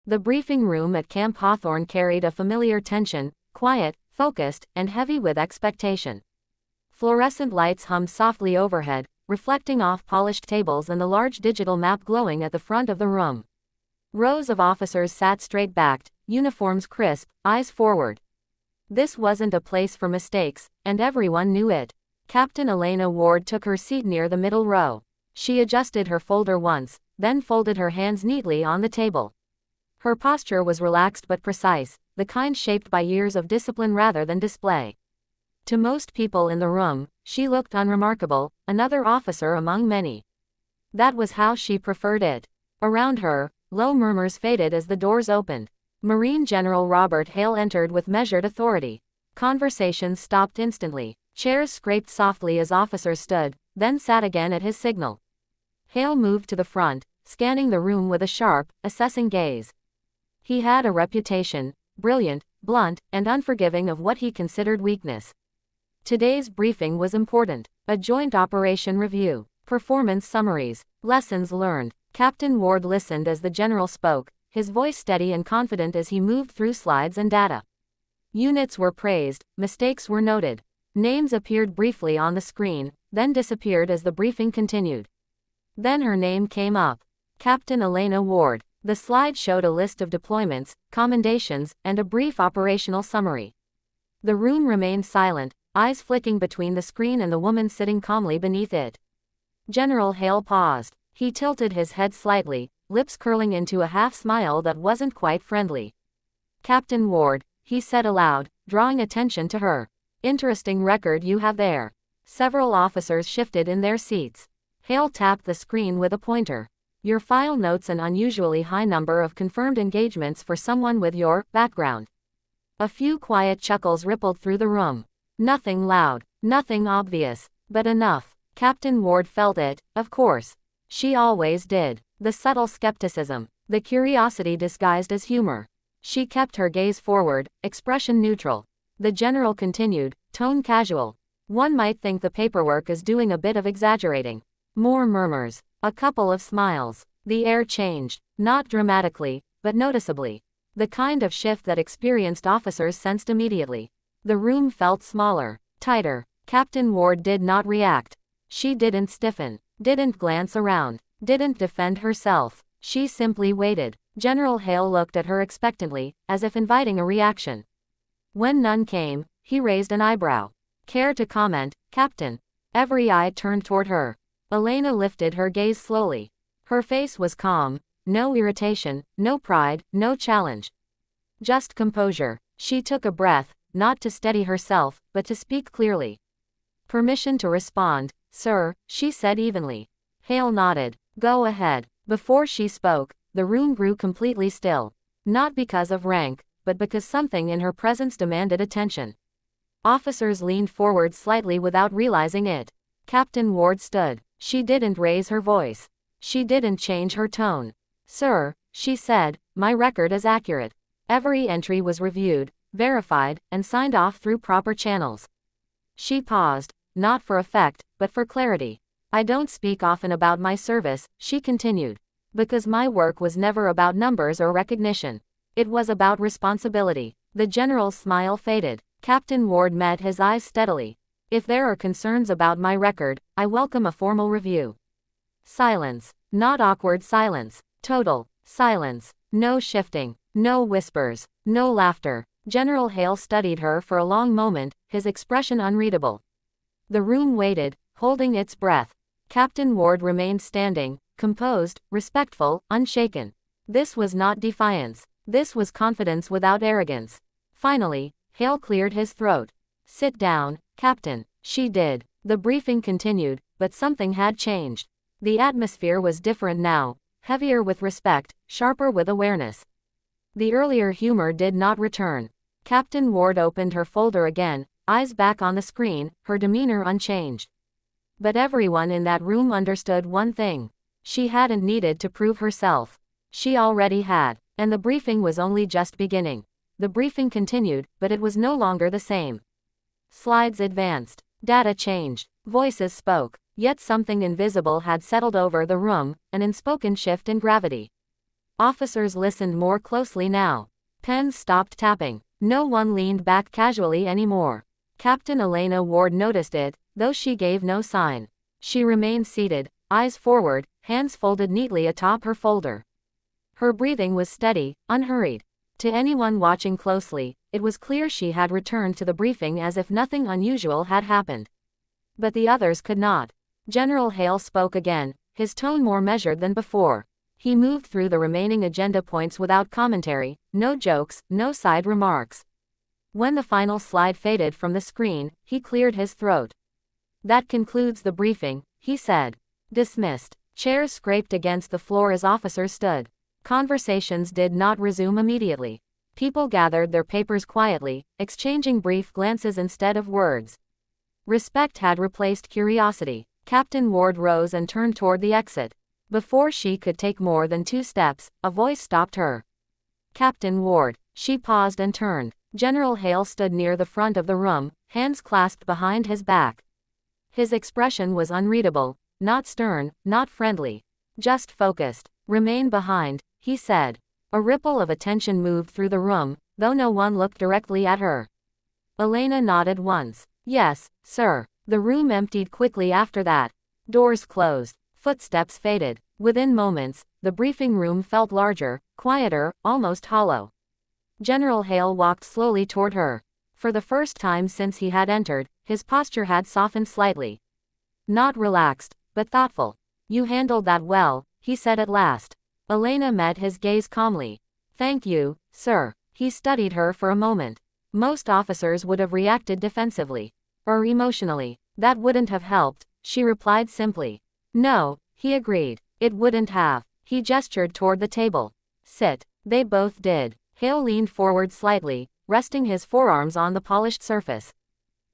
The briefing room at Camp Hawthorne carried a familiar tension, quiet, focused, and heavy with expectation. Fluorescent lights hummed softly overhead, reflecting off polished tables and the large digital map glowing at the front of the room. Rows of officers sat straight-backed, uniforms crisp, eyes forward. This wasn't a place for mistakes, and everyone knew it. Captain Elena Ward took her seat near the middle row. She adjusted her folder once, then folded her hands neatly on the table. Her posture was relaxed but precise, the kind shaped by years of discipline rather than display. To most people in the room, she looked unremarkable, another officer among many. That was how she preferred it. Around her, low murmurs faded as the doors opened. Marine General Robert Hale entered with measured authority. Conversations stopped instantly. Chairs scraped softly as officers stood, then sat again at his signal. Hale moved to the front, scanning the room with a sharp, assessing gaze. He had a reputation, brilliant, blunt, and unforgiving of what he considered weakness. Today's briefing was important. A joint operation review, performance summaries, lessons learned. Captain Ward listened as the general spoke, his voice steady and confident as he moved through slides and data. Units were praised, mistakes were noted. Names appeared briefly on the screen, then disappeared as the briefing continued. Then her name came up. Captain Elena Ward. The slide showed a list of deployments, commendations, and a brief operational summary. The room remained silent, eyes flicking between the screen and the woman sitting calmly beneath it. General Hale paused. He tilted his head slightly, lips curling into a half-smile that wasn't quite friendly. "Captain Ward," he said aloud, drawing attention to her. "Interesting record you have there." Several officers shifted in their seats. Hale tapped the screen with a pointer. "Your file notes an unusually high number of confirmed engagements for someone with your background." A few quiet chuckles rippled through the room. Nothing loud, nothing obvious, but enough. Captain Ward felt it, of course. She always did. The subtle skepticism, the curiosity disguised as humor. She kept her gaze forward, expression neutral. The general continued, tone casual. "One might think the paperwork is doing a bit of exaggerating." More murmurs. A couple of smiles. The air changed, not dramatically, but noticeably. The kind of shift that experienced officers sensed immediately. The room felt smaller, tighter. Captain Ward did not react. She didn't stiffen, didn't glance around, didn't defend herself. She simply waited. General Hale looked at her expectantly, as if inviting a reaction. When none came, he raised an eyebrow. "Care to comment, Captain?" Every eye turned toward her. Elena lifted her gaze slowly. Her face was calm, no irritation, no pride, no challenge. Just composure. She took a breath, not to steady herself, but to speak clearly. "Permission to respond, sir," she said evenly. Hale nodded. "Go ahead." Before she spoke, the room grew completely still. Not because of rank, but because something in her presence demanded attention. Officers leaned forward slightly without realizing it. Captain Ward stood. She didn't raise her voice. She didn't change her tone. "Sir," she said, "my record is accurate. Every entry was reviewed, verified, and signed off through proper channels." She paused, not for effect, but for clarity. "I don't speak often about my service," she continued, "because my work was never about numbers or recognition. It was about responsibility." The general's smile faded. Captain Ward met his eyes steadily. "If there are concerns about my record, I welcome a formal review." Silence. Not awkward silence. Total silence. No shifting. No whispers. No laughter. General Hale studied her for a long moment, his expression unreadable. The room waited, holding its breath. Captain Ward remained standing, composed, respectful, unshaken. This was not defiance. This was confidence without arrogance. Finally, Hale cleared his throat. "Sit down, Captain." She did. The briefing continued, but something had changed. The atmosphere was different now, heavier with respect, sharper with awareness. The earlier humor did not return. Captain Ward opened her folder again, eyes back on the screen, her demeanor unchanged. But everyone in that room understood one thing. She hadn't needed to prove herself. She already had, and the briefing was only just beginning. The briefing continued, but it was no longer the same. Slides advanced. Data changed. Voices spoke. Yet something invisible had settled over the room, an unspoken shift in gravity. Officers listened more closely now. Pens stopped tapping. No one leaned back casually anymore. Captain Elena Ward noticed it, though she gave no sign. She remained seated, eyes forward, hands folded neatly atop her folder. Her breathing was steady, unhurried. To anyone watching closely, it was clear she had returned to the briefing as if nothing unusual had happened. But the others could not. General Hale spoke again, his tone more measured than before. He moved through the remaining agenda points without commentary, no jokes, no side remarks. When the final slide faded from the screen, he cleared his throat. "That concludes the briefing," he said. Dismissed. Chairs scraped against the floor as officers stood. Conversations did not resume immediately. People gathered their papers quietly, exchanging brief glances instead of words. Respect had replaced curiosity. Captain Ward rose and turned toward the exit. Before she could take more than 2 steps, a voice stopped her. "Captain Ward." She paused and turned. General Hale stood near the front of the room, hands clasped behind his back. His expression was unreadable, not stern, not friendly. Just focused. "Remain behind," he said. A ripple of attention moved through the room, though no one looked directly at her. Elena nodded once. "Yes, sir." The room emptied quickly after that. Doors closed. Footsteps faded. Within moments, the briefing room felt larger, quieter, almost hollow. General Hale walked slowly toward her. For the first time since he had entered, his posture had softened slightly. Not relaxed, but thoughtful. "You handled that well," he said at last. Elena met his gaze calmly. "Thank you, sir." He studied her for a moment. Most officers would have reacted defensively. Or emotionally. That wouldn't have helped, she replied simply. "No," he agreed. "It wouldn't have." He gestured toward the table. "Sit." They both did. Hale leaned forward slightly, resting his forearms on the polished surface.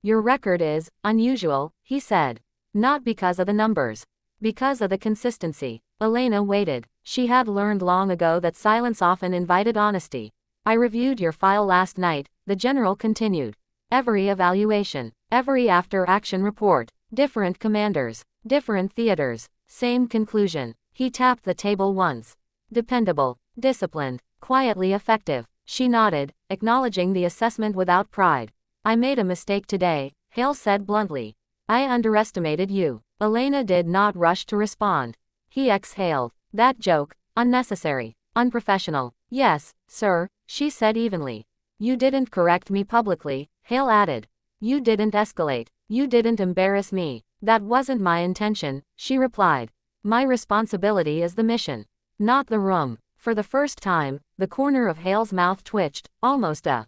"Your record is unusual," he said. "Not because of the numbers. Because of the consistency." Elena waited. She had learned long ago that silence often invited honesty. "I reviewed your file last night," the general continued. "Every evaluation, every after-action report, different commanders, different theaters, same conclusion." He tapped the table once. "Dependable, disciplined, quietly effective." She nodded, acknowledging the assessment without pride. "I made a mistake today," Hale said bluntly. "I underestimated you." Elena did not rush to respond. He exhaled. "That joke, unnecessary, unprofessional." "Yes, sir," she said evenly. "You didn't correct me publicly," Hale added. "You didn't escalate. You didn't embarrass me." "That wasn't my intention," she replied. "My responsibility is the mission, not the room." For the first time, the corner of Hale's mouth twitched, almost a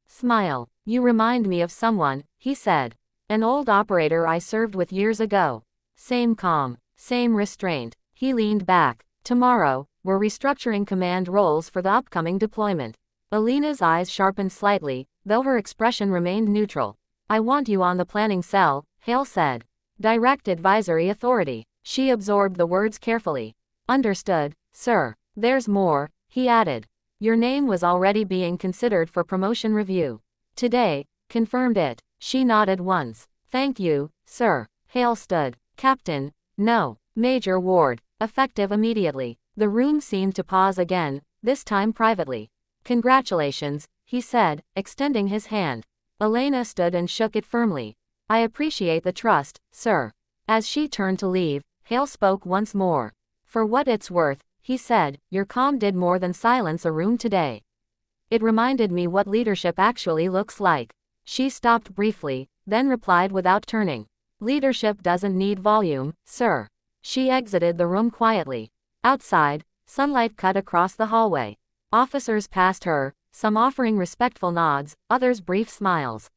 smile. "You remind me of someone," he said. "An old operator I served with years ago. Same calm, same restraint." He leaned back. "Tomorrow, we're restructuring command roles for the upcoming deployment." Elena's eyes sharpened slightly, though her expression remained neutral. "I want you on the planning cell," Hale said. "Direct advisory authority." She absorbed the words carefully. "Understood, sir." "There's more," he added. "Your name was already being considered for promotion review. Today, confirmed it." She nodded once. "Thank you, sir." Hale stood. "Captain." "No. Major Ward." Effective immediately. The room seemed to pause again, this time privately. "Congratulations," he said, extending his hand. Elena stood and shook it firmly. "I appreciate the trust, sir." As she turned to leave, Hale spoke once more. "For what it's worth," he said, "your calm did more than silence a room today. It reminded me what leadership actually looks like." She stopped briefly, then replied without turning. "Leadership doesn't need volume, sir." She exited the room quietly. Outside, sunlight cut across the hallway. Officers passed her, some offering respectful nods, others brief smiles.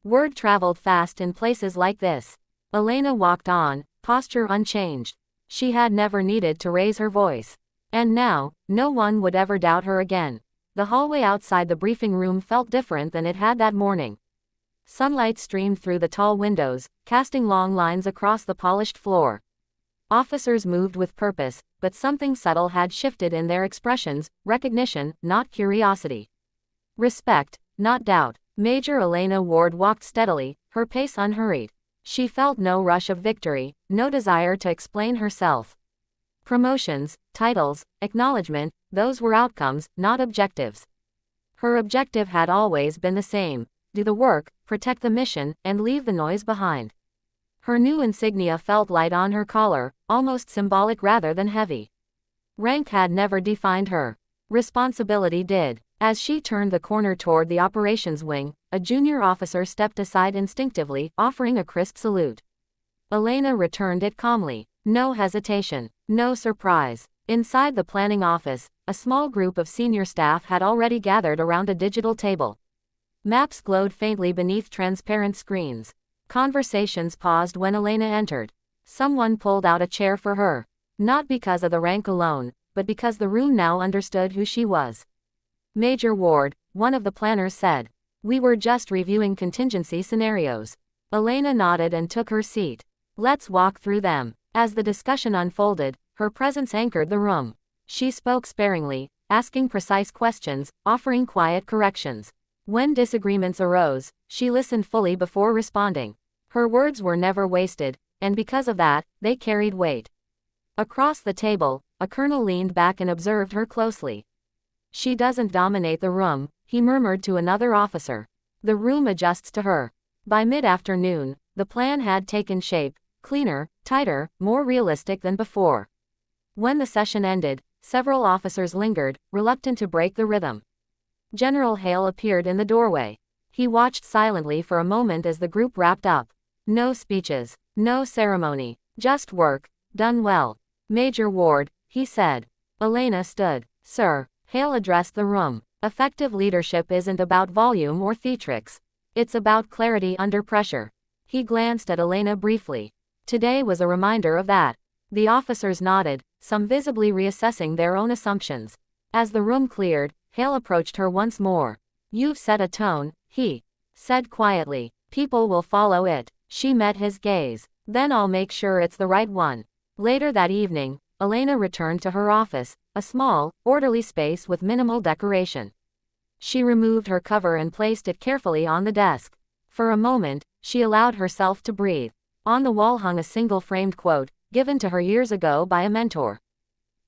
Word traveled fast in places like this. Elena walked on, posture unchanged. She had never needed to raise her voice. And now, no one would ever doubt her again. The hallway outside the briefing room felt different than it had that morning. Sunlight streamed through the tall windows, casting long lines across the polished floor. Officers moved with purpose, but something subtle had shifted in their expressions, recognition, not curiosity. Respect, not doubt. Major Elena Ward walked steadily, her pace unhurried. She felt no rush of victory, no desire to explain herself. Promotions, titles, acknowledgement, those were outcomes, not objectives. Her objective had always been the same: do the work, protect the mission, and leave the noise behind. Her new insignia felt light on her collar, almost symbolic rather than heavy. Rank had never defined her. Responsibility did. As she turned the corner toward the operations wing, a junior officer stepped aside instinctively, offering a crisp salute. Elena returned it calmly. No hesitation. No surprise. Inside the planning office, a small group of senior staff had already gathered around a digital table. Maps glowed faintly beneath transparent screens. Conversations paused when Elena entered. Someone pulled out a chair for her. Not because of the rank alone, but because the room now understood who she was. Major Ward, one of the planners said. We were just reviewing contingency scenarios. Elena nodded and took her seat. Let's walk through them. As the discussion unfolded, her presence anchored the room. She spoke sparingly, asking precise questions, offering quiet corrections. When disagreements arose, she listened fully before responding. Her words were never wasted, and because of that, they carried weight. Across the table, a colonel leaned back and observed her closely. She doesn't dominate the room, he murmured to another officer. The room adjusts to her. By mid-afternoon, the plan had taken shape, cleaner, tighter, more realistic than before. When the session ended, several officers lingered, reluctant to break the rhythm. General Hale appeared in the doorway. He watched silently for a moment as the group wrapped up. No speeches, no ceremony, just work, done well. Major Ward, he said. Elena stood. Sir, Hale addressed the room. Effective leadership isn't about volume or theatrics. It's about clarity under pressure. He glanced at Elena briefly. Today was a reminder of that. The officers nodded, some visibly reassessing their own assumptions. As the room cleared, Hale approached her once more. You've set a tone, he said quietly. People will follow it. She met his gaze. Then I'll make sure it's the right one. Later that evening, Elena returned to her office, a small, orderly space with minimal decoration. She removed her cover and placed it carefully on the desk. For a moment, she allowed herself to breathe. On the wall hung a single framed quote, given to her years ago by a mentor.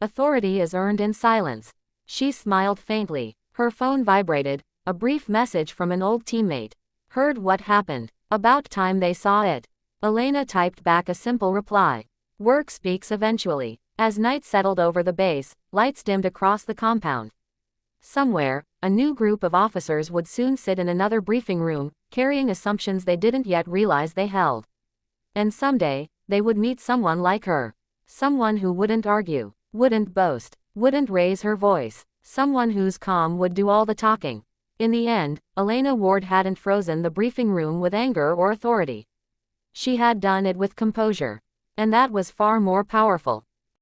Authority is earned in silence. She smiled faintly. Her phone vibrated, a brief message from an old teammate. Heard what happened. About time they saw it. Elena typed back a simple reply. Work speaks eventually. As night settled over the base, lights dimmed across the compound. Somewhere, a new group of officers would soon sit in another briefing room, carrying assumptions they didn't yet realize they held. And someday, they would meet someone like her. Someone who wouldn't argue, wouldn't boast, wouldn't raise her voice. Someone whose calm would do all the talking. In the end, Elena Ward hadn't frozen the briefing room with anger or authority. She had done it with composure. And that was far more powerful.